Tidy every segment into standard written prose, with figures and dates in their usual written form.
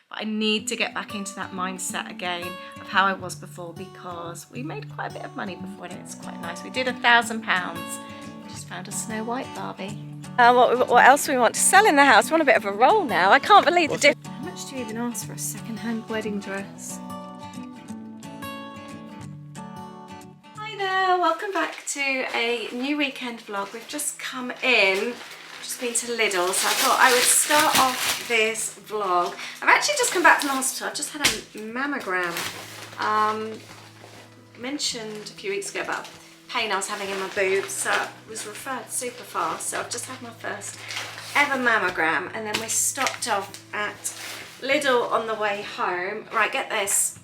But I need to get back into that mindset again of how I was before, because we made quite a bit of money before and it's quite nice. We did £1,000. We just found a Snow White Barbie. What else do we want to sell in the house? We want a bit of a roll now. I can't believe the difference. How much do you even ask for a second-hand wedding dress? Hi there, welcome back to a new weekend vlog. We've just come in, just been to Lidl, so I thought I would start off this vlog. I've actually just come back from the hospital. I've just had a mammogram. Mentioned a few weeks ago about pain I was having in my boobs, so I was referred super fast. So I've just had my first ever mammogram, and then we stopped off at Lidl on the way home. Right, get this.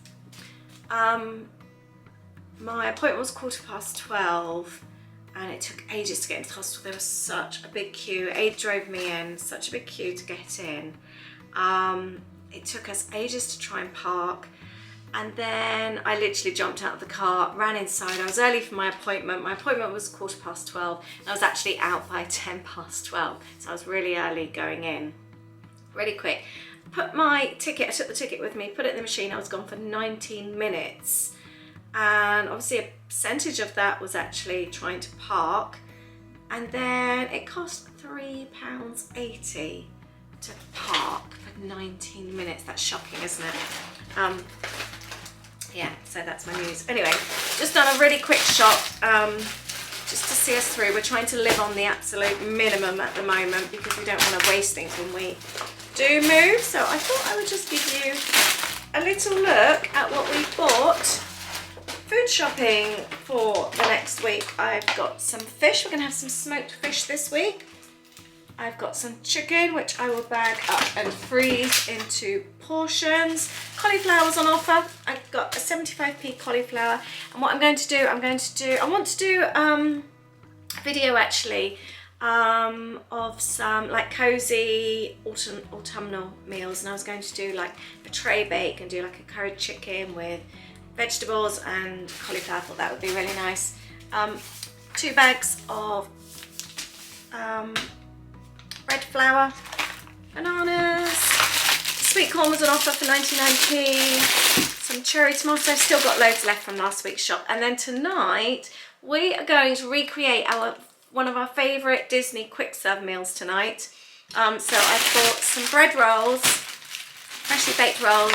My appointment was 12:15 and it took ages to get into the hospital. There was such a big queue. Aid drove me in, such a big queue to get in. It took us ages to try and park. And then I literally jumped out of the car, ran inside. I was early for my appointment. My appointment was 12:15 and I was actually out by 12:10. So I was really early going in, really quick. Put my ticket, I took the ticket with me, put it in the machine. I was gone for 19 minutes. And obviously a percentage of that was actually trying to park. And then it cost £3.80 to park for 19 minutes. That's shocking, isn't it? Yeah, so that's my news. Anyway, just done a really quick shop just to see us through. We're trying to live on the absolute minimum at the moment because we don't want to waste things when we do move. So I thought I would just give you a little look at what we bought. Food shopping for the next week. I've got some fish. We're going to have some smoked fish this week. I've got some chicken, which I will bag up and freeze into portions. Cauliflower's on offer. I've got a 75p cauliflower. And what I'm going to do, I want to do a video actually of some like cozy autumnal meals. And I was going to do like a tray bake and do like a curried chicken with vegetables and cauliflower. I thought that would be really nice. 2 bags of red flour, bananas, sweet corn was on offer for 99p, some cherry tomatoes. I've still got loads left from last week's shop. And then tonight we are going to recreate one of our favourite Disney quick serve meals tonight. So I've bought some bread rolls, freshly baked rolls.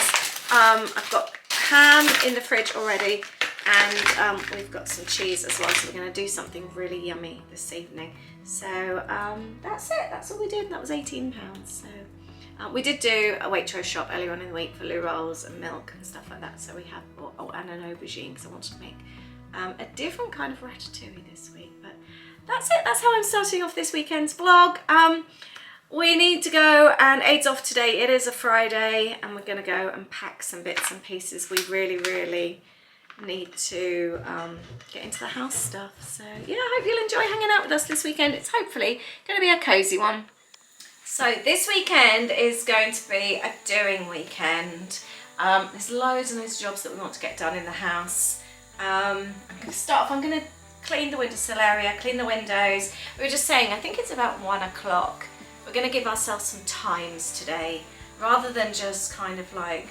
I've got ham in the fridge already, and we've got some cheese as well, so we're going to do something really yummy this evening. So that's it, that's all we did. That was £18. So we did do a Waitrose shop earlier on in the week for loo rolls and milk and stuff like that, so we have bought, and an aubergine because I wanted to make a different kind of ratatouille this week. But that's it, that's how I'm starting off this weekend's vlog. We need to go, and Aid's off today. It is a Friday and we're going to go and pack some bits and pieces. We really need to get into the house stuff. So yeah, I hope you'll enjoy hanging out with us this weekend. It's hopefully going to be a cozy one. So this weekend is going to be a doing weekend. There's loads and loads of jobs that we want to get done in the house. I'm going to start off, I'm going to clean the windowsill area, clean the windows. We were just saying, I think it's about 1 o'clock. We're going to give ourselves some times today, rather than just kind of like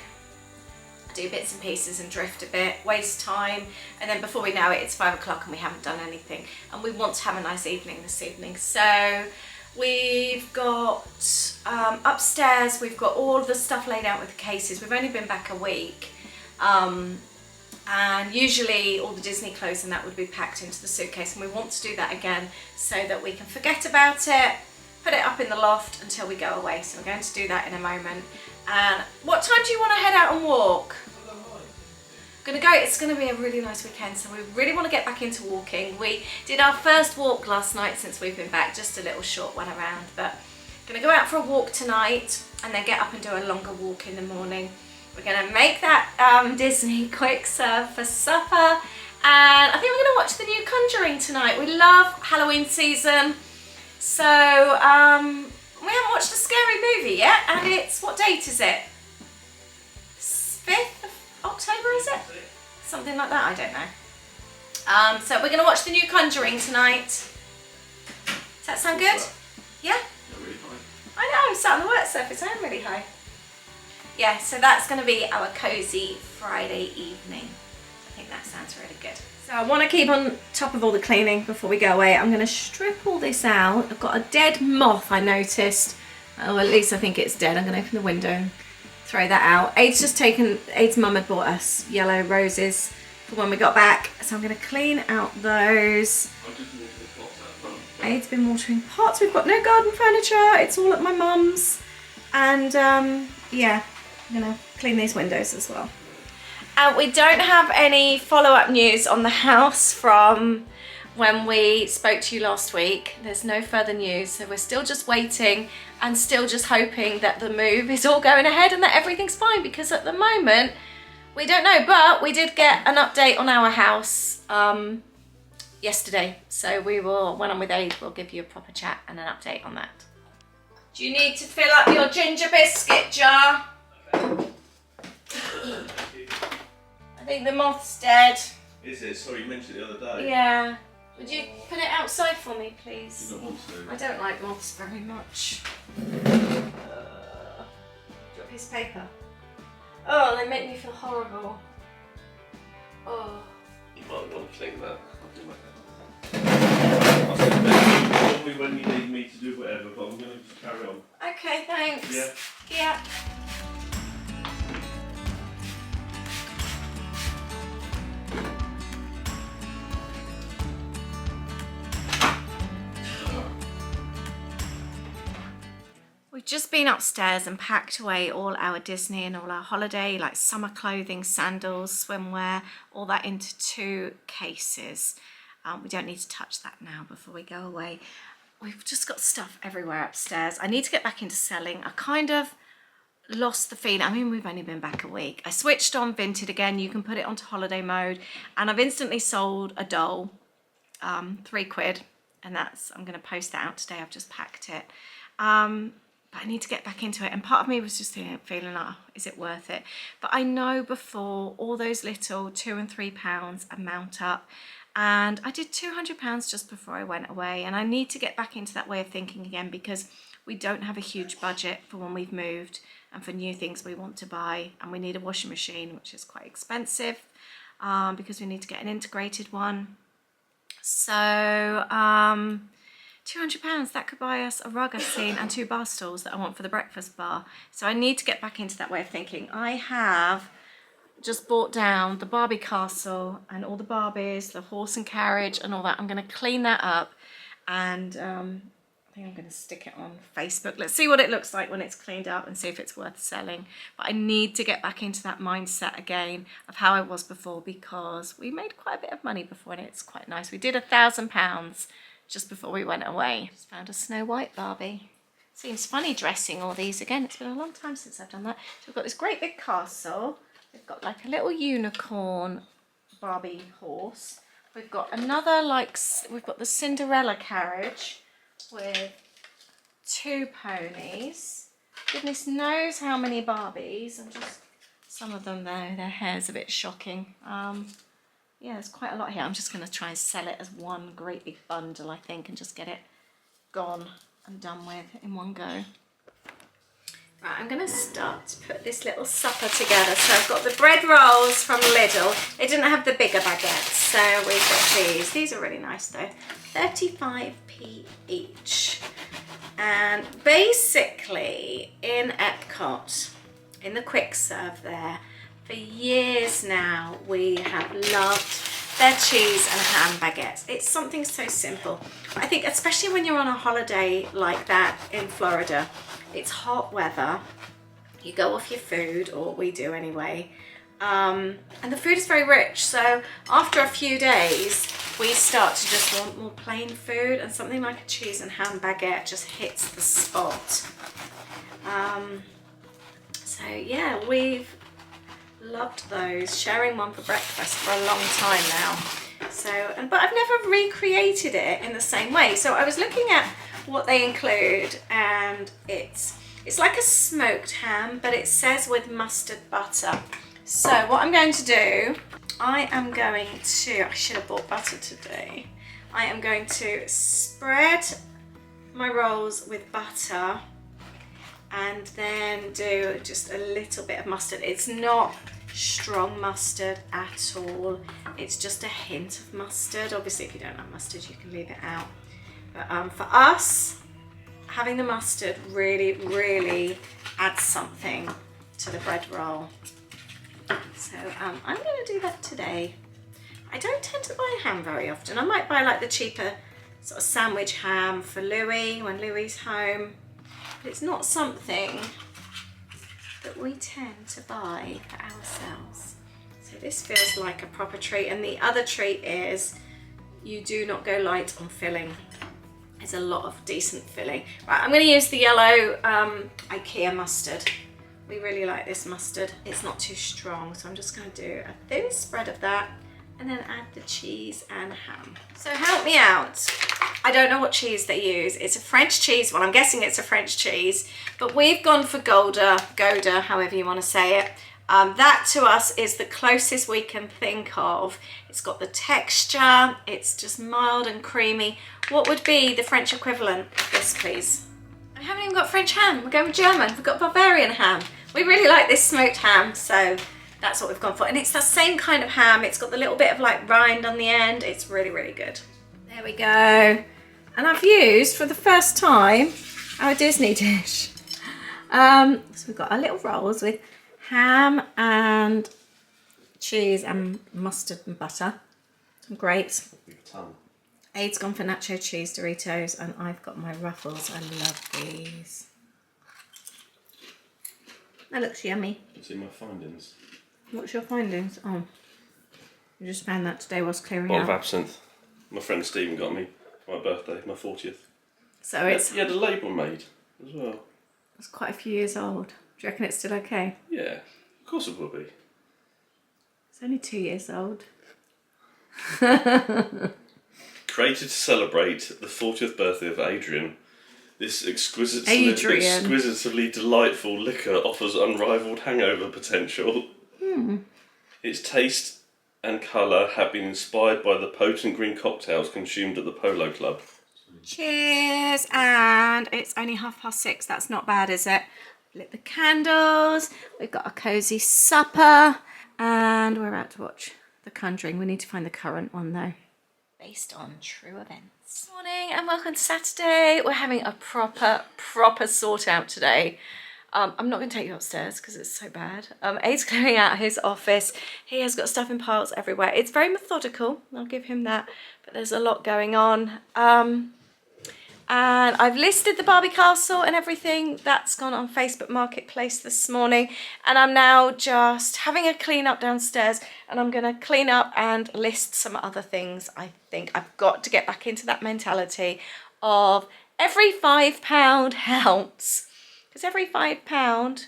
do bits and pieces and drift a bit, waste time, and then before we know it, it's 5 o'clock and we haven't done anything. And we want to have a nice evening this evening. So we've got upstairs, we've got all of the stuff laid out with the cases. We've only been back a week. And usually all the Disney clothes and that would be packed into the suitcase, and we want to do that again so that we can forget about it, put it up in the loft until we go away. So we're going to do that in a moment. And what time do you want to head out and walk? It's going to be a really nice weekend, so we really want to get back into walking. We did our first walk last night since we've been back, just a little short one around, but going to go out for a walk tonight and then get up and do a longer walk in the morning. We're going to make that Disney quick serve for supper, and I think we're going to watch the new Conjuring tonight. We love Halloween season, so we haven't watched a scary movie yet, and it's, what date is it? 5th of October, is it? Something like that, I don't know. So we're going to watch the new Conjuring tonight. Does that sound good? Yeah? Not really high. I know, I'm sat on the work surface, I am really high. yeah, so that's going to be our cozy Friday evening. I think that sounds really good. So I want to keep on top of all the cleaning before we go away. I'm going to strip all this out. I've got a dead moth I noticed. Oh, at least I think it's dead. I'm going to open the window and throw that out. Aid's mum had bought us yellow roses for when we got back. So I'm going to clean out those. Aid's been watering pots. We've got no garden furniture. It's all at my mum's. And yeah, I'm going to clean these windows as well. We don't have any follow-up news on the house from when we spoke to you last week. There's no further news, so we're still just waiting and still just hoping that the move is all going ahead and that everything's fine, because at the moment we don't know. But we did get an update on our house yesterday, so we will, when I'm with Aid, we'll give you a proper chat and an update on that. Do you need to fill up your ginger biscuit jar? I think the moth's dead. Is it? Sorry, you mentioned it the other day. Yeah. Would you put it outside for me, please? You don't want to. I don't like moths very much. Do you want a piece of paper? Oh, they make me feel horrible. Oh. You might want to clean that. I'll send that. Call me when you need me to do whatever, but I'm going to just carry on. Okay, thanks. Yeah. Yeah. We've just been upstairs and packed away all our Disney and all our holiday, like summer clothing, sandals, swimwear, all that into 2 cases. We don't need to touch that now before we go away. We've just got stuff everywhere upstairs. I need to get back into selling. I kind of lost the feeling. I mean, we've only been back a week. I switched on Vinted again. You can put it onto holiday mode, and I've instantly sold a doll, £3, and that's, I'm going to post that out today. I've just packed it. But I need to get back into it, and part of me was just feeling like, oh, is it worth it? But I know before all those little £2 and £3 amount up, and I did £200 just before I went away, and I need to get back into that way of thinking again, because we don't have a huge budget for when we've moved and for new things we want to buy, and we need a washing machine, which is quite expensive, because we need to get an integrated one. So £200, that could buy us a rug I've seen and 2 bar stools that I want for the breakfast bar. So I need to get back into that way of thinking. I have just bought down the Barbie castle and all the Barbies, the horse and carriage and all that. I'm going to clean that up, and I think I'm going to stick it on Facebook. Let's see what it looks like when it's cleaned up and see if it's worth selling. But I need to get back into that mindset again of how I was before, because we made quite a bit of money before, and it's quite nice. We did £1,000 just before we went away. Just found a Snow White Barbie. Seems funny dressing all these again. It's been a long time since I've done that. So we've got this great big castle. We've got like a little unicorn Barbie horse. We've got another, we've got the Cinderella carriage with 2 ponies. Goodness knows how many Barbies. And just some of them though, their hair's a bit shocking. Yeah, there's quite a lot here. I'm just going to try and sell it as one great big bundle, I think, and just get it gone and done with in one go. Right, I'm going to start to put this little supper together. So I've got the bread rolls from Lidl. They didn't have the bigger baguettes, so we've got these. These are really nice though. 35p each. And basically in Epcot, in the quick serve there, for years now, we have loved their cheese and ham baguettes. It's something so simple. I think especially when you're on a holiday like that in Florida, it's hot weather, you go off your food, or we do anyway, and the food is very rich. So after a few days, we start to just want more plain food, and something like a cheese and ham baguette just hits the spot. So yeah, we've loved those, sharing one for breakfast for a long time now. So, but I've never recreated it in the same way. So I was looking at what they include, and it's like a smoked ham, but it says with mustard butter. So what I'm going to do, I should have bought butter today. I am going to spread my rolls with butter, and then do just a little bit of mustard. It's not strong mustard at all. It's just a hint of mustard. Obviously, if you don't like mustard, you can leave it out. But for us, having the mustard really adds something to the bread roll. So I'm going to do that today. I don't tend to buy ham very often. I might buy like the cheaper sort of sandwich ham for Louis when Louis's home. But it's not something that we tend to buy for ourselves. So this feels like a proper treat. And the other treat is you do not go light on filling. There's a lot of decent filling. Right, I'm going to use the yellow IKEA mustard. We really like this mustard. It's not too strong, so I'm just going to do a thin spread of that and then add the cheese and ham. So help me out. I don't know what cheese they use. It's a French cheese. Well, I'm guessing it's a French cheese, but we've gone for Gouda, however you want to say it. That to us is the closest we can think of. It's got the texture. It's just mild and creamy. What would be the French equivalent of this, please? I haven't even got French ham. We're going with German. We've got Bavarian ham. We really like this smoked ham, so that's what we've gone for. And it's the same kind of ham. It's got the little bit of like rind on the end. It's really good. There we go. And I've used, for the first time, our Disney dish. So we've got our little rolls with ham and cheese and mustard and butter. Some grapes. Aid's gone for nacho cheese Doritos, and I've got my Ruffles. I love these. That looks yummy. It's in my findings. What's your findings? Oh, you just found that today whilst clearing Bottle out. of absinthe. My friend Stephen got me for my birthday, my 40th. So it's... He had a label made as well. It's quite a few years old. Do you reckon it's still okay? Yeah, of course it will be. It's only 2 years old. Created to celebrate the 40th birthday of Adrian, this exquisitely delightful liquor offers unrivaled hangover potential. Its taste and colour have been inspired by the potent green cocktails consumed at the Polo Club. Cheers! And it's only 6:30. That's not bad, is it? Lit the candles. We've got a cosy supper, and we're about to watch The Conjuring. We need to find the current one though, based on true events. Morning and welcome to Saturday. We're having a proper sort out today. I'm not going to take you upstairs because it's so bad. Aid's clearing out his office. He has got stuff in piles everywhere. It's very methodical, I'll give him that, but there's a lot going on. And I've listed the Barbie castle and everything. That's gone on Facebook Marketplace this morning. And I'm now just having a clean up downstairs, and I'm going to clean up and list some other things. I think I've got to get back into that mentality of every £5 helps. Because every £5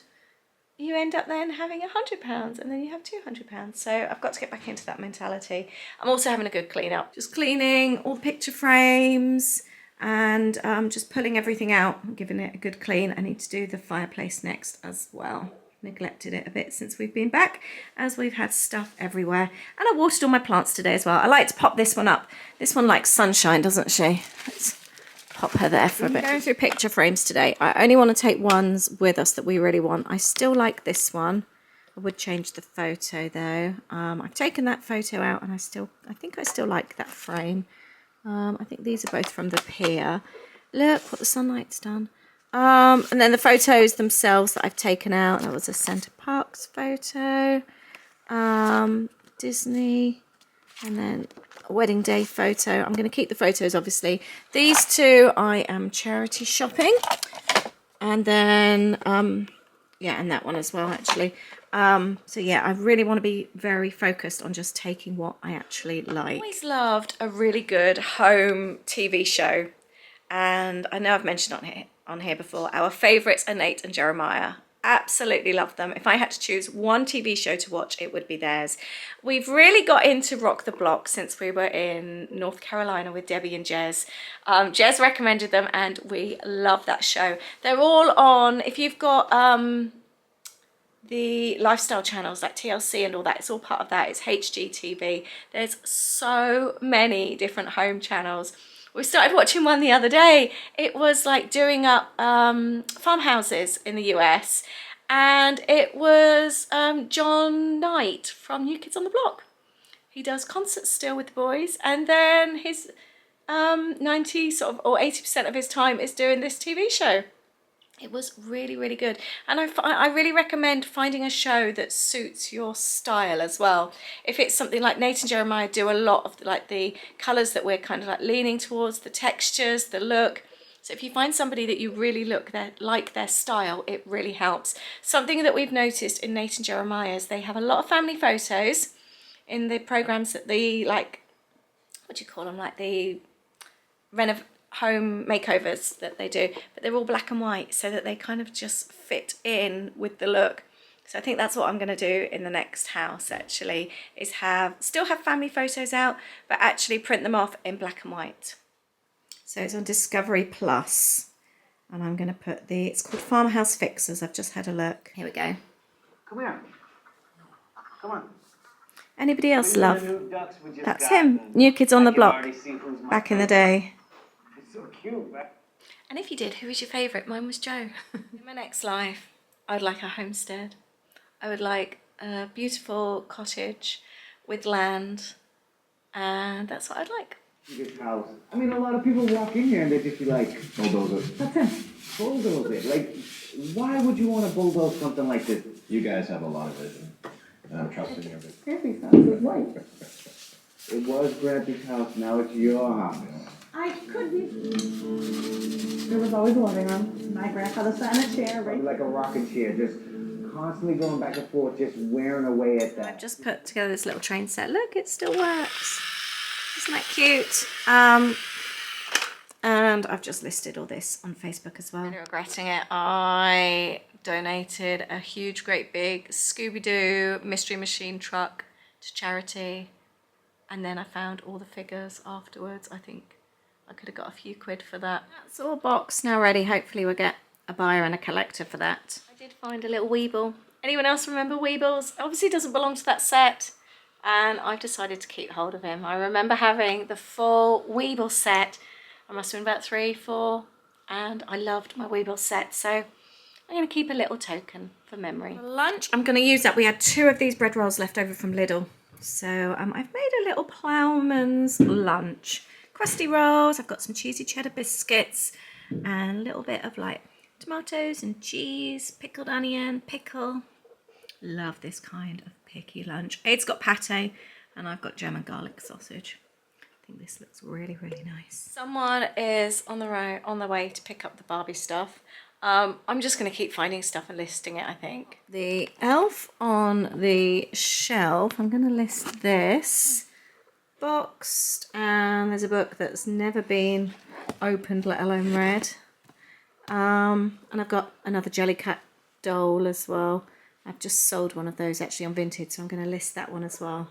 you end up then having £100, and then you have £200. So I've got to get back into that mentality. I'm also having a good clean up. Just cleaning all the picture frames, and just pulling everything out and giving it a good clean. I need to do the fireplace next as well. Neglected it a bit since we've been back, as we've had stuff everywhere. And I watered all my plants today as well. I like to pop this one up. This one likes sunshine, doesn't she? Let's pop her there for a bit. Going through picture frames today. I only want to take ones with us that we really want. I still like this one. I would change the photo though. I've taken that photo out, and I think I still like that frame. I think these are both from the pier. Look what the sunlight's done. And then the photos themselves that I've taken out. That was a Center Parks photo. Disney. And then a wedding day photo. I'm going to keep the photos, obviously. These two I am charity shopping. And then, yeah, and that one as well, actually. So yeah, I really want to be very focused on just taking what I actually like. I've always loved a really good home TV show, and I know I've mentioned on here before, our favourites are Nate and Jeremiah. Absolutely love them. If I had to choose one TV show to watch, it would be theirs. We've really got into Rock the Block since we were in North Carolina with Debbie and Jez. Jez recommended them, and we love that show. They're all on, if you've got the lifestyle channels like TLC and all that, it's all part of that. It's HGTV. There's so many different home channels. We started watching one the other day. It was like doing up farmhouses in the US, and it was John Knight from New Kids on the Block. He does concerts still with the boys, and then his 90 sort of or 80% of his time is doing this TV show. It was really, really good, and I really recommend finding a show that suits your style as well. If it's something like Nate and Jeremiah do a lot of like the colours that we're kind of like leaning towards, the textures, the look. So if you find somebody that you really like their style, it really helps. Something that we've noticed in Nate and Jeremiah is they have a lot of family photos in the programs that the like, what do you call them, like the home makeovers that they do, but they're all black and white so that they kind of just fit in with the look. So I think that's what I'm going to do in the next house actually, is still have family photos out, but actually print them off in black and white. So it's on Discovery Plus, and I'm going to put it's called Farmhouse Fixers. I've just had a look. Here we go. Come here. Come on. Anybody else love? That's him. New Kids on the Block. Back in the day. So cute, man. And if you did, who was your favourite? Mine was Joe. In my next life, I would like a homestead. I would like a beautiful cottage with land, and that's what I'd like. This house. I mean, a lot of people walk in here and they just be like, bulldoze it. That's him. Bulldoze it. Like, why would you want to bulldoze something like this? You guys have a lot of vision, and I'm trusting your vision. Grampy's house is white. It was Grampy's house, now it's your house. I could be. There was always a living room. My grandfather sat in a chair, right? Like a rocking chair, just constantly going back and forth, just wearing away at that. I've just put together this little train set. Look, it still works. Isn't that cute? And I've just listed all this on Facebook as well. I'm regretting it. I donated a huge, great big Scooby-Doo Mystery Machine truck to charity. And then I found all the figures afterwards. I think I could have got a few quid for that. That's all boxed now ready. Hopefully we'll get a buyer and a collector for that. I did find a little Weeble. Anyone else remember Weebles? Obviously doesn't belong to that set, and I've decided to keep hold of him. I remember having the full Weeble set. I must have been about 3, 4, and I loved my Weeble set, so I'm going to keep a little token for memory. For lunch, I'm going to use that. We had 2 of these bread rolls left over from Lidl. So I've made a little ploughman's lunch. Crusty rolls, I've got some cheesy cheddar biscuits, and a little bit of like tomatoes and cheese, pickled onion, pickle. Love this kind of picky lunch. Aid's got pate, and I've got German garlic sausage. I think this looks really, really nice. Someone is on the way to pick up the Barbie stuff. I'm just going to keep finding stuff and listing it, I think. The elf on the shelf, I'm going to list this. Boxed, and there's a book that's never been opened, let alone read. And I've got another Jellycat doll as well. I've just sold one of those actually on Vinted, so I'm going to list that one as well.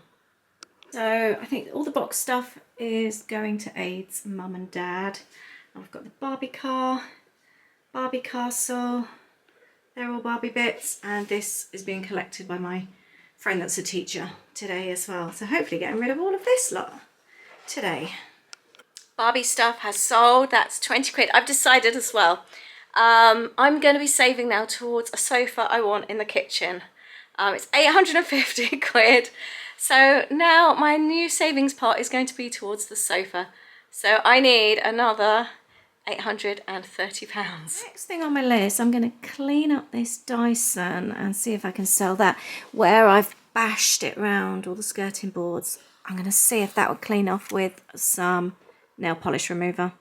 So I think all the box stuff is going to Aid's mum and dad. I've got the Barbie car, Barbie castle, they're all Barbie bits, and this is being collected by my friend that's a teacher today as well. So hopefully getting rid of all of this lot today. Barbie stuff has sold, that's 20 quid. I've decided as well, I'm going to be saving now towards a sofa I want in the kitchen. It's 850 quid. So now my new savings pot is going to be towards the sofa. So I need another £830. Next thing on my list, I'm going to clean up this Dyson and see if I can sell that. Where I've bashed it round all the skirting boards, I'm going to see if that would clean off with some nail polish remover.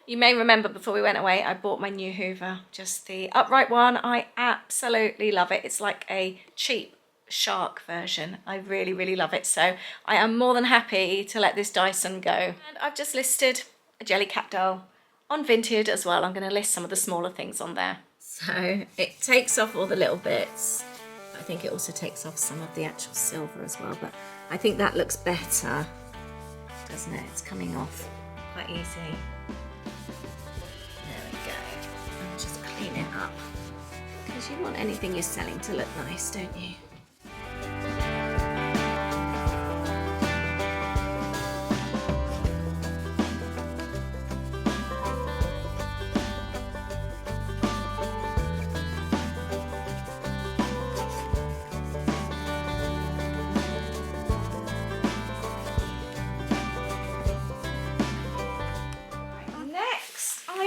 You may remember before we went away, I bought my new Hoover, just the upright one. I absolutely love it. It's like a cheap Shark version. I really, really love it. So I am more than happy to let this Dyson go. And I've just listed a Jellycat doll on Vinted as well. I'm going to list some of the smaller things on there. So it takes off all the little bits. I think it also takes off some of the actual silver as well, but I think that looks better, doesn't it? It's coming off quite easy. There we go. I'll just clean it up, because you want anything you're selling to look nice, don't you?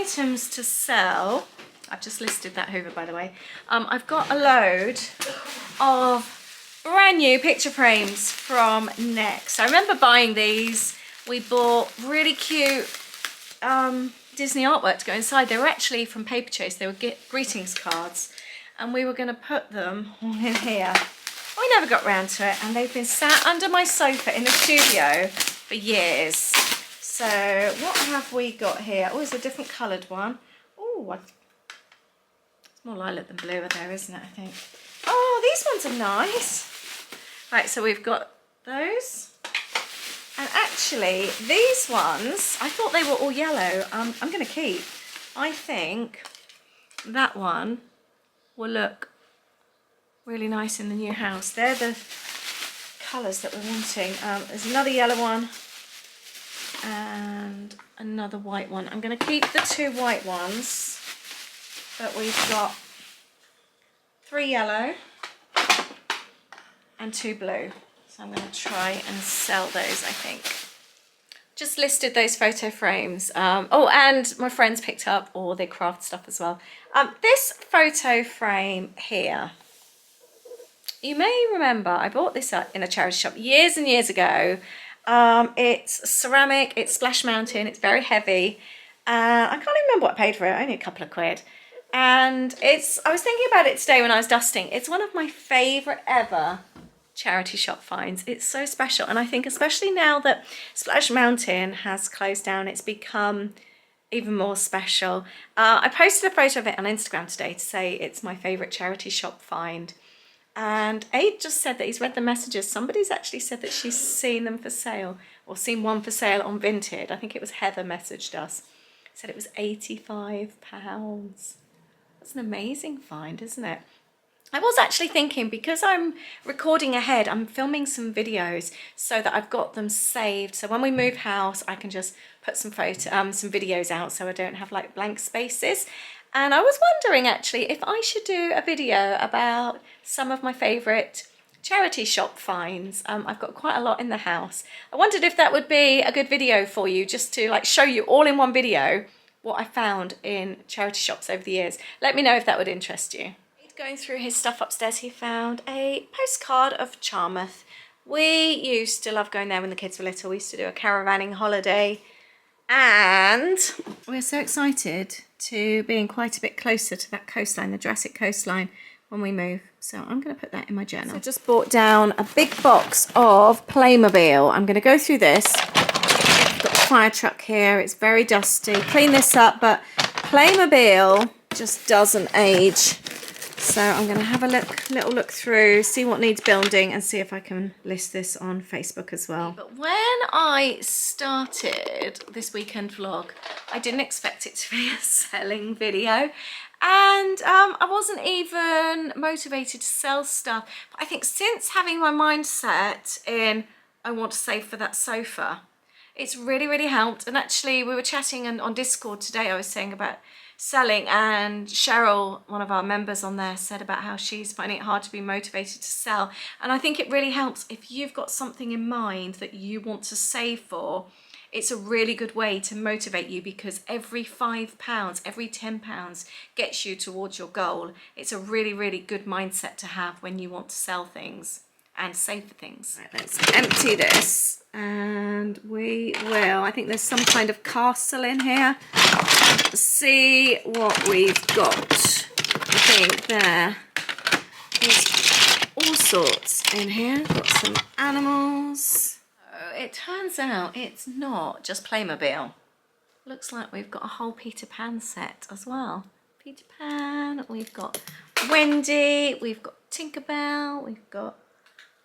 items to sell. I've just listed that Hoover, by the way. I've got a load of brand new picture frames from Next. I remember buying these. We bought really cute Disney artwork to go inside. They were actually from Paper Chase. They were greetings cards, and we were going to put them all in here. We never got round to it, and they've been sat under my sofa in the studio for years. So what have we got here? Oh, it's a different coloured one. Oh, it's more lilac than blue there, isn't it, I think? Oh, these ones are nice. Right, so we've got those. And actually, these ones, I thought they were all yellow. I'm going to keep. I think that one will look really nice in the new house. They're the colours that we're wanting. There's another yellow one and another white one. I'm going to keep the 2 white ones, but we've got 3 yellow and 2 blue. So I'm going to try and sell those, I think. Just listed those photo frames. Oh, and my friends picked up all the craft stuff as well. This photo frame here, you may remember I bought this up in a charity shop years and years ago. It's ceramic, it's splash mountain, it's very heavy. I can't even remember what I paid for it, only a couple of quid. And I was thinking about it today when I was dusting. It's one of my favourite ever charity shop finds. It's so special, and I think especially now that Splash Mountain has closed down, it's become even more special. I posted a photo of it on Instagram today to say it's my favourite charity shop find, and Aid just said that he's read the messages. Somebody's actually said that she's seen them for sale, or seen one for sale on Vinted. I think it was Heather messaged us, said it was £85. That's an amazing find, isn't it? I was actually thinking, because I'm recording ahead, I'm filming some videos so that I've got them saved. So when we move house, I can just put some videos out so I don't have like blank spaces. And I was wondering actually if I should do a video about some of my favourite charity shop finds. I've got quite a lot in the house. I wondered if that would be a good video for you, just to like show you all in one video what I found in charity shops over the years. Let me know if that would interest you. Going through his stuff upstairs, he found a postcard of Charmouth. We used to love going there when the kids were little. We used to do a caravanning holiday, and we're so excited to being quite a bit closer to that coastline, the Jurassic coastline, when we move. So I'm going to put that in my journal. So I just bought down a big box of Playmobil. I'm going to go through this. I've got the fire truck here. It's very dusty. Clean this up, but Playmobil just doesn't age. So I'm going to have a little look through, see what needs building, and see if I can list this on Facebook as well. But when I started this weekend vlog, I didn't expect it to be a selling video. And I wasn't even motivated to sell stuff. But I think since having my mindset in, I want to save for that sofa, it's really, really helped. And actually, we were chatting on Discord today, I was saying about selling, and Cheryl, one of our members on there, said about how she's finding it hard to be motivated to sell. And I think it really helps if you've got something in mind that you want to save for. It's a really good way to motivate you, because every £5, every £10 gets you towards your goal. It's a really, really good mindset to have when you want to sell things and save for things. Right, let's empty this, and we will. I think there's some kind of castle in here. Let's see what we've got. I think there is all sorts in here. Got some animals. So it turns out it's not just Playmobil. Looks like we've got a whole Peter Pan set as well. Peter Pan, we've got Wendy, we've got Tinkerbell, we've got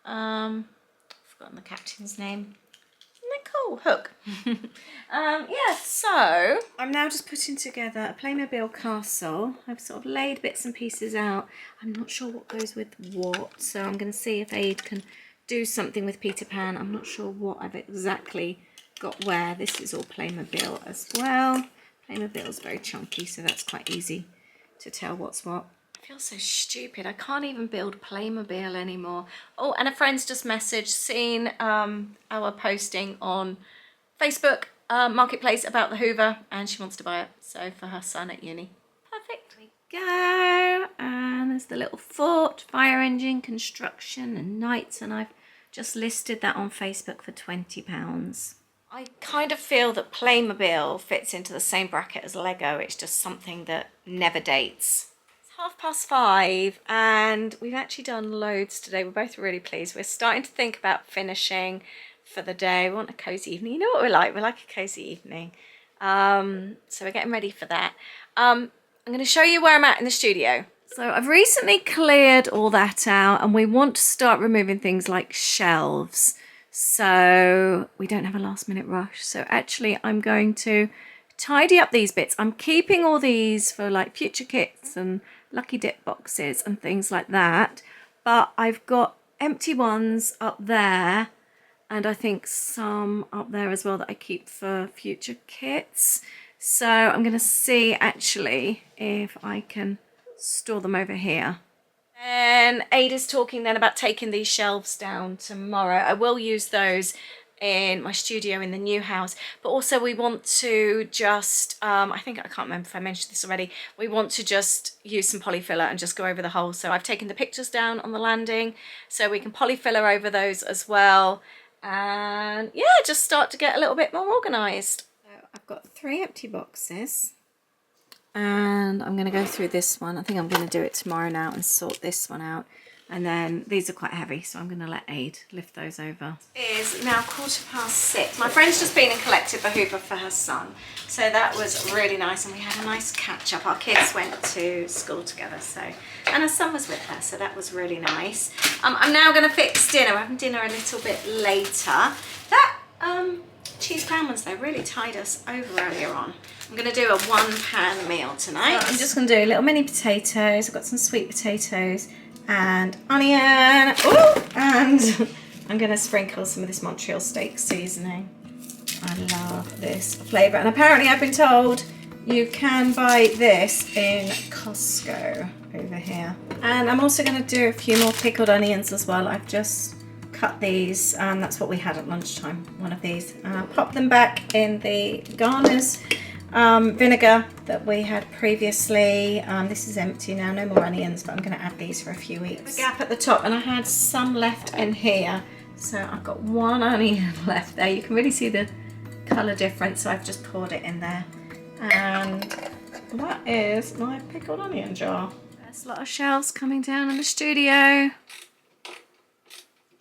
I've forgotten the captain's name. Isn't that cool? Hook. Yeah, so I'm now just putting together a Playmobil castle. I've sort of laid bits and pieces out. I'm not sure what goes with what, so I'm going to see if Aid can do something with Peter Pan. I'm not sure what I've exactly got where. This is all Playmobil as well. Playmobil's very chunky, so that's quite easy to tell what's what. I feel so stupid. I can't even build Playmobil anymore. Oh, and a friend's just messaged, seen our posting on Facebook, Marketplace about the Hoover, and she wants to buy it. So for her son at uni. Perfect. There we go. And there's the little fort, fire engine, construction and nights. And I've just listed that on Facebook for £20. I kind of feel that Playmobil fits into the same bracket as Lego. It's just something that never dates. 5:30 and we've actually done loads today. We're both really pleased. We're starting to think about finishing for the day. We want a cozy evening. You know what we're like a cozy evening. So we're getting ready for that. I'm going to show you where I'm at in the studio. So I've recently cleared all that out and we want to start removing things like shelves so we don't have a last minute rush. So actually I'm going to tidy up these bits. I'm keeping all these for like future kits and lucky dip boxes and things like that, but I've got empty ones up there and I think some up there as well that I keep for future kits. So I'm going to see actually if I can store them over here. And Ada's talking then about taking these shelves down tomorrow. I will use those in my studio in the new house, but also we want to just I can't remember if I mentioned this already, we want to just use some polyfiller and just go over the holes. So I've taken the pictures down on the landing so we can polyfiller over those as well, and yeah, just start to get a little bit more organized. So I've got 3 empty boxes and I'm going to go through this one. I think I'm going to do it tomorrow now and sort this one out. And then these are quite heavy, so I'm going to let Ade lift those over. It is now 6:15. My friend's just been and collected the Hoover for her son. So that was really nice, and we had a nice catch up. Our kids went to school together, and her son was with her, so that was really nice. I'm now going to fix dinner. We're having dinner a little bit later. That cheese pan ones, though, really tied us over earlier on. I'm going to do a 1-pan meal tonight. So I'm just going to do little mini potatoes. I've got some sweet potatoes and onion. Ooh, and I'm going to sprinkle some of this Montreal steak seasoning. I love this flavour, and apparently I've been told you can buy this in Costco over here. And I'm also going to do a few more pickled onions as well. I've just cut these, that's what we had at lunchtime, one of these, and I'll pop them back in the Garner's vinegar that we had previously. This is empty now, no more onions, but I'm going to add these for a few weeks. A gap at the top, and I had some left in here, so I've got 1 onion left there. You can really see the colour difference, so I've just poured it in there, and that is my pickled onion jar. There's a lot of shelves coming down in the studio.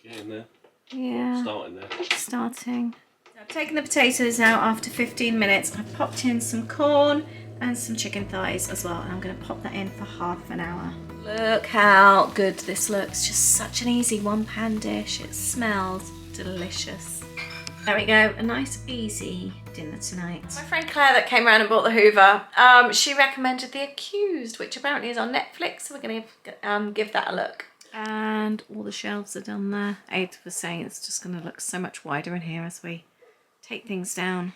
Get in there. Yeah. Starting there. Starting. I've taken the potatoes out after 15 minutes. I've popped in some corn and some chicken thighs as well, and I'm going to pop that in for half an hour. Look how good this looks. Just such an easy 1-pan dish. It smells delicious. There we go, a nice easy dinner tonight. My friend Claire that came around and bought the Hoover, she recommended The Accused, which apparently is on Netflix, so we're going to give that a look. And all the shelves are done there. Ade was saying it's just going to look so much wider in here as we take things down.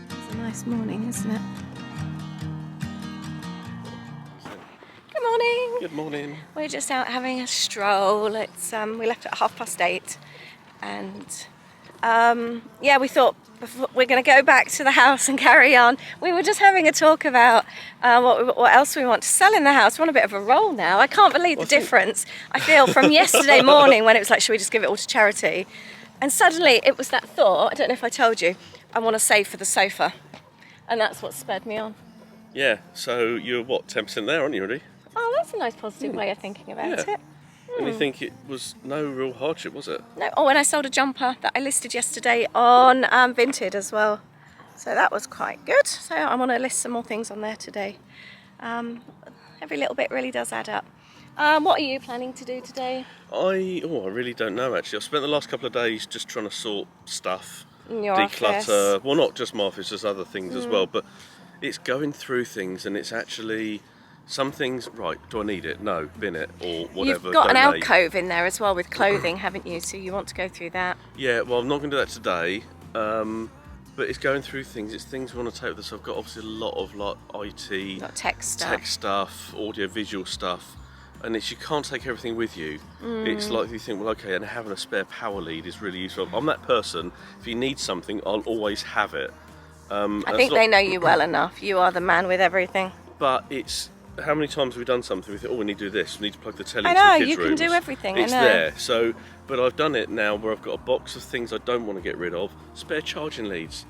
It's a nice morning, isn't it? Good morning. Good morning. We're just out having a stroll. It's we left at 8:30, and yeah, we thought we're going to go back to the house and carry on. We were just having a talk about what else we want to sell in the house. We're on a bit of a roll now. I can't believe the difference I feel from yesterday morning when it was like, should we just give it all to charity? And suddenly it was that thought, I don't know if I told you, I want to save for the sofa. And that's what spurred me on. Yeah, so you're what, 10% there, aren't you already? Oh, that's a nice positive way of thinking about it. And you think it was no real hardship, was it? No. Oh, and I sold a jumper that I listed yesterday on Vinted as well. So that was quite good. So I want to list some more things on there today. Every little bit really does add up. What are you planning to do today? I really don't know actually. I've spent the last couple of days just trying to sort stuff, In your declutter. office. Well, not just my office, there's other things as well. But it's going through things, and it's actually some things. Right? Do I need it? No. Bin it or whatever. You've got an donate. alcove in there as well with clothing, haven't you? So you want to go through that. Yeah. Well, I'm not going to do that today. But it's going through things. It's things we want to take with us. I've got obviously a lot of IT, Got tech stuff. tech stuff, audio visual stuff, and it's you can't take everything with you. It's like you think, well, okay, and having a spare power lead is really useful. I'm that person. If you need something, I'll always have it. I think they know you well enough. You are the man with everything. But it's how many times have we done something? We think, oh, we need to do this. We need to plug the telly I into know, the kids' you rooms. can do everything. It's I know. there. So, but I've done it now where I've got a box of things I don't want to get rid of, spare charging leads.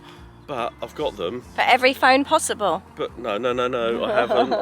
But I've got them. For every phone possible. But no, I haven't.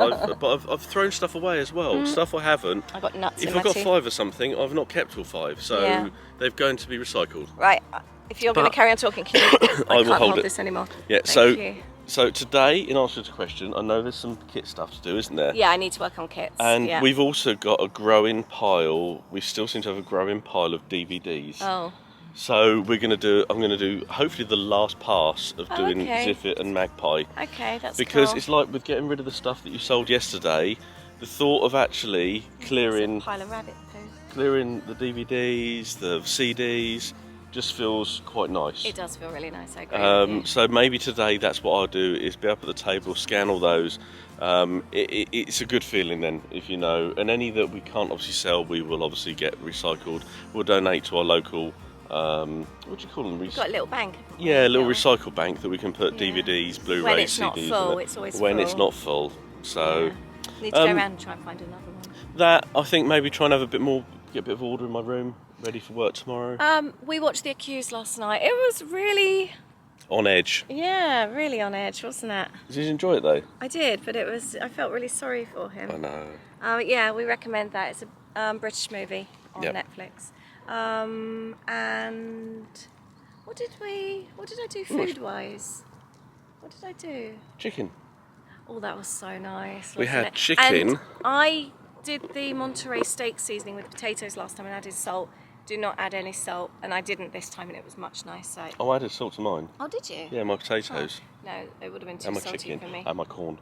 I've thrown stuff away as well. Stuff I haven't. I got nuts If in my I've got teeth. 5 or something, I've not kept all 5. So Yeah. they're going to be recycled. Right, if you're going to But- carry on talking, can you... I will can't hold it. this anymore. Yeah. Thank you. So today, in answer to the question, I know there's some kit stuff to do, isn't there? Yeah, I need to work on kits. And yeah. we've also got a growing pile. We still seem to have a growing pile of DVDs. Oh. So I'm going to do hopefully the last pass of doing okay. Ziffit and Magpie. Okay, that's Because cool. it's like with getting rid of the stuff that you sold yesterday, the thought of actually clearing Pile of rabbit poo. the DVDs, the CDs, just feels quite nice. It does feel really nice, I agree with you. So maybe today that's what I'll do, is be up at the table, scan all those. It's a good feeling then, if you know. And any that we can't obviously sell, we will obviously get recycled. We'll donate to our local, what do you call them? We've got a little bank. Yeah, a little recycle bank that we can put Yeah. DVDs, Blu-rays, When it's CDs. not full, it's always when full. it's not full. So Yeah. Need to go around and try and find another one. that, I think maybe try and have get a bit of order in my room, ready for work tomorrow. We watched The Accused last night. It was really, On edge. yeah, really on edge, wasn't it? Did you enjoy it though? I did, but I felt really sorry for him. I know. Yeah, we recommend that. It's a British movie on Yep. Netflix. And what did I do food-wise? What did I do? Chicken. Oh, that was so nice. We wasn't had it? chicken. And I did the Monterey steak seasoning with potatoes last time and added salt. Do not add any salt, and I didn't this time, and it was much nicer. Oh, I added salt to mine. Oh, did you? Yeah, my potatoes. No, it would have been too And my salty chicken. for me. And my corn.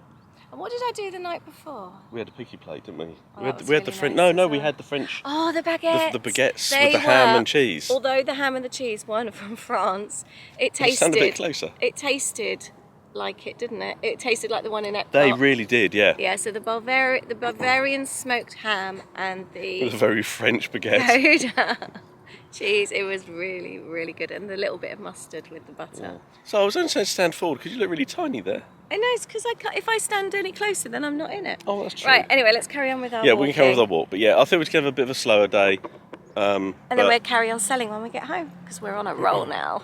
And what did I do the night before? We had a picky plate, didn't we? Oh, we that had, was we had the really French. nice No, as we well. had the French. Oh, the baguettes. The baguettes They with the ham were- and cheese. Although the ham and the cheese weren't from France, it Can you tasted. stand a bit closer? It tasted like it, didn't it? It tasted like the one in Epcot. They really did, yeah. Yeah, so the Bavarian smoked ham and It was the a very French baguette. Gouda cheese. It was really, really good, and the little bit of mustard with the butter. So I was only saying stand forward because you look really tiny there. I know, it's because if I stand any closer, then I'm not in it. Oh, that's true. Right. Anyway, let's carry on with our. Yeah, we can carry on with our walking. walk. But yeah, I think we can have a bit of a slower day. And then we'll carry on selling when we get home because we're on a roll now.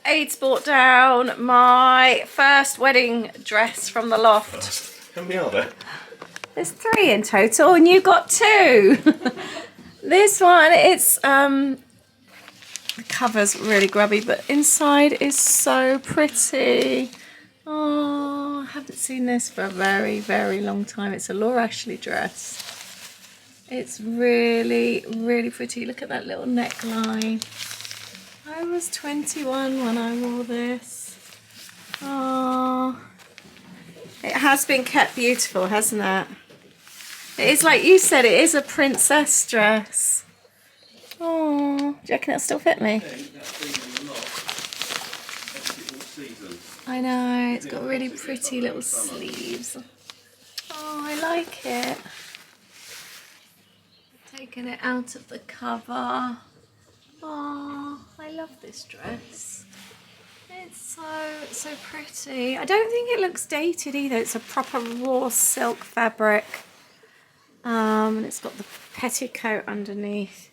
Aid's brought down my first wedding dress from the loft. How many are there? There's 3 in total, and you got 2. This one, it's the cover's really grubby, but inside is so pretty. Oh, I haven't seen this for a very, very long time. It's a Laura Ashley dress. It's really, really pretty. Look at that little neckline. I was 21 when I wore this. Oh, it has been kept beautiful, hasn't it? It is, like you said, it is a princess dress. Oh, do you reckon it'll still fit me? I know, it's got really pretty little sleeves. Oh, I like it. Taking it out of the cover. Oh, I love this dress. It's so pretty. I don't think it looks dated either. It's a proper raw silk fabric. And it's got the petticoat underneath.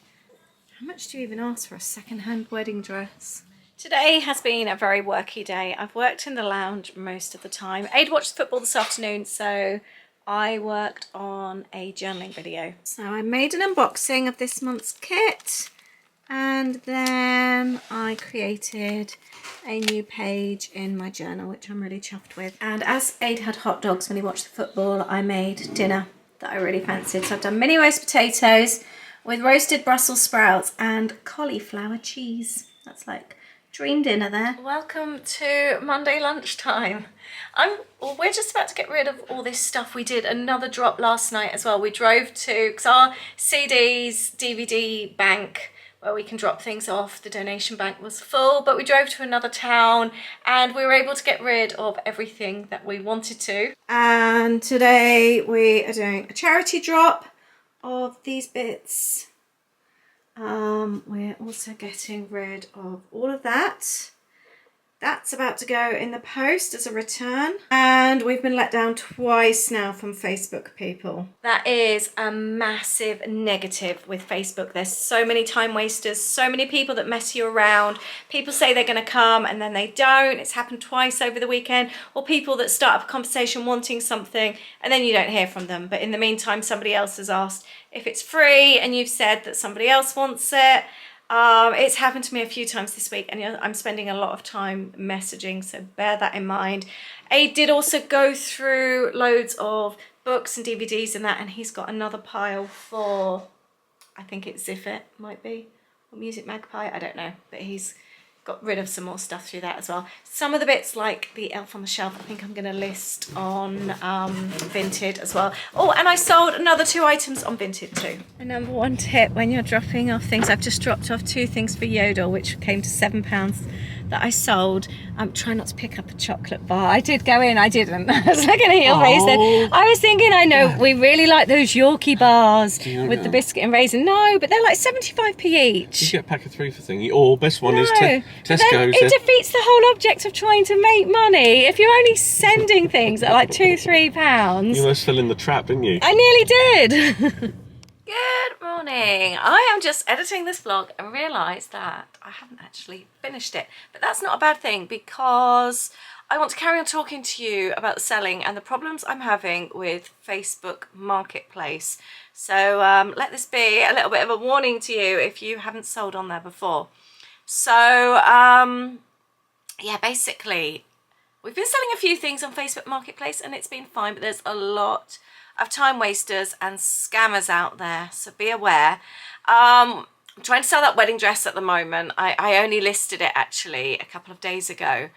How much do you even ask for a second-hand wedding dress? Today has been a very worky day. I've worked in the lounge most of the time. Aid watched football this afternoon, so I worked on a journaling video. So I made an unboxing of this month's kit. And then I created a new page in my journal, which I'm really chuffed with. And as Aid had hot dogs when he watched the football, I made dinner that I really fancied. So I've done mini roast potatoes with roasted Brussels sprouts and cauliflower cheese. That's like dream dinner there. Welcome to Monday lunchtime. We're just about to get rid of all this stuff. We did another drop last night as well. We drove to, because our CDs, DVD bank, where we can drop things off, the donation bank was full, but we drove to another town and we were able to get rid of everything that we wanted to. And today we are doing a charity drop of these bits. We're also getting rid of all of that. That's about to go in the post as a return. And we've been let down twice now from Facebook people. That is a massive negative with Facebook. There's so many time wasters, so many people that mess you around. People say they're going to come and then they don't. It's happened twice over the weekend. Or people that start up a conversation wanting something and then you don't hear from them. But in the meantime, somebody else has asked if it's free and you've said that somebody else wants it. It's happened to me a few times this week and I'm spending a lot of time messaging, so bear that in mind. Aid did also go through loads of books and DVDs and that, and he's got another pile for, I think it's Ziffit, might be, or Music Magpie, I don't know, but he's got rid of some more stuff through that as well. Some of the bits like the Elf on the Shelf, I think I'm going to list on Vinted as well. Oh, and I sold another 2 items on Vinted too. A number one tip when you're dropping off things, I've just dropped off 2 things for Yodel, which came to £7 that I sold. I'm trying not to pick up a chocolate bar. I did go in, I didn't. I was looking at your face then. I was thinking, I know, we really like those Yorkie bars with the biscuit and raisin. No, but they're like 75p each. You get a pack of 3 for thingy. Or best one is Tesco's. It defeats the whole object of trying to make money. If you're only sending things at like £2-3. You almost fell in the trap, didn't you? I nearly did. Good morning. I am just editing this vlog and realised that I haven't actually finished it. But that's not a bad thing because I want to carry on talking to you about the selling and the problems I'm having with Facebook Marketplace. So let this be a little bit of a warning to you if you haven't sold on there before. So yeah, basically we've been selling a few things on Facebook Marketplace and it's been fine, but there's a lot of time wasters and scammers out there, so be aware. I'm trying to sell that wedding dress at the moment. I only listed it actually a couple of days ago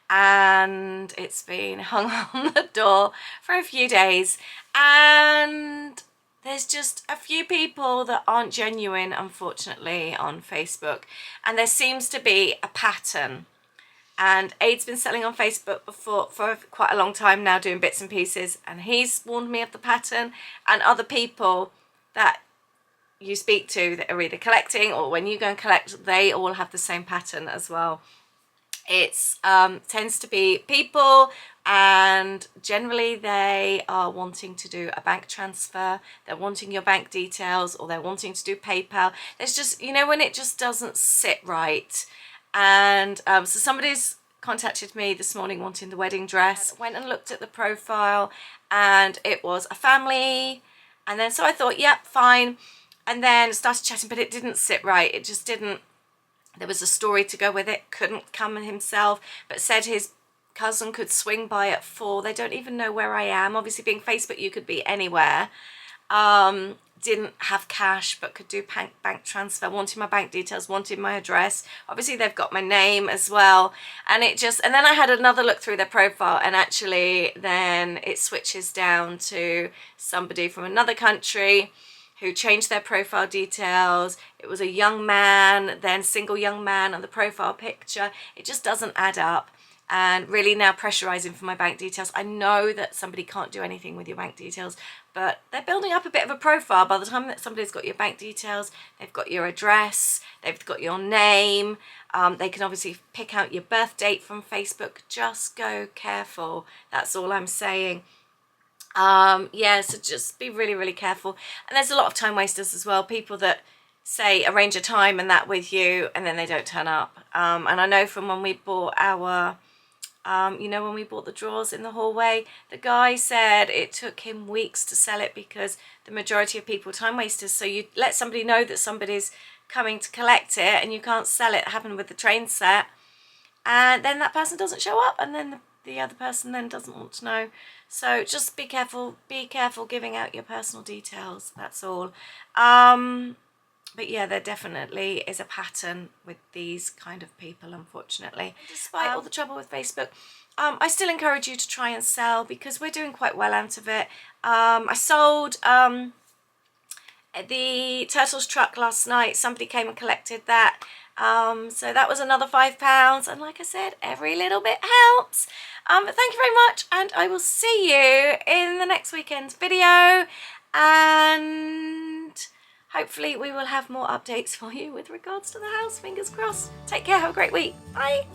and it's been hung on the door for a few days, and there's just a few people that aren't genuine, unfortunately, on Facebook, and there seems to be a pattern. And Aid's been selling on Facebook before for quite a long time now, doing bits and pieces, and he's warned me of the pattern. And other people that you speak to that are either collecting or when you go and collect, they all have the same pattern as well. It's tends to be people, and generally they are wanting to do a bank transfer, they're wanting your bank details, or they're wanting to do PayPal. There's just, you know, when it just doesn't sit right. And so somebody's contacted me this morning wanting the wedding dress. Went and looked at the profile and it was a family, and then so I thought, yep, fine, and then started chatting, but it didn't sit right. It just didn't. There was a story to go with it. Couldn't come himself, but said his cousin could swing by at 4. They don't even know where I am. Obviously being Facebook, you could be anywhere. Didn't have cash but could do bank transfer, wanting my bank details, wanting my address. Obviously they've got my name as well, and it just, and then I had another look through their profile, and actually then it switches down to somebody from another country who changed their profile details. It was a young man, then single young man on the profile picture. It just doesn't add up. And really now pressurizing for my bank details. I know that somebody can't do anything with your bank details, but they're building up a bit of a profile. By the time that somebody's got your bank details, they've got your address, they've got your name, they can obviously pick out your birth date from Facebook. Just go careful, that's all I'm saying. Yeah, so just be really, really careful. And there's a lot of time wasters as well, people that say arrange a time and that with you and then they don't turn up. And I know from when we bought our you know, when we bought the drawers in the hallway, the guy said it took him weeks to sell it because the majority of people are time wasters. So you let somebody know that somebody's coming to collect it and you can't sell it. It happened with the train set, and then that person doesn't show up, and then the other person then doesn't want to know. So just be careful giving out your personal details, that's all. But yeah, there definitely is a pattern with these kind of people, unfortunately. Despite all the trouble with Facebook, I still encourage you to try and sell, because we're doing quite well out of it. I sold the Turtles truck last night. Somebody came and collected that. So that was another £5. And like I said, every little bit helps. But thank you very much. And I will see you in the next weekend's video. And hopefully we will have more updates for you with regards to the house. Fingers crossed. Take care. Have a great week. Bye.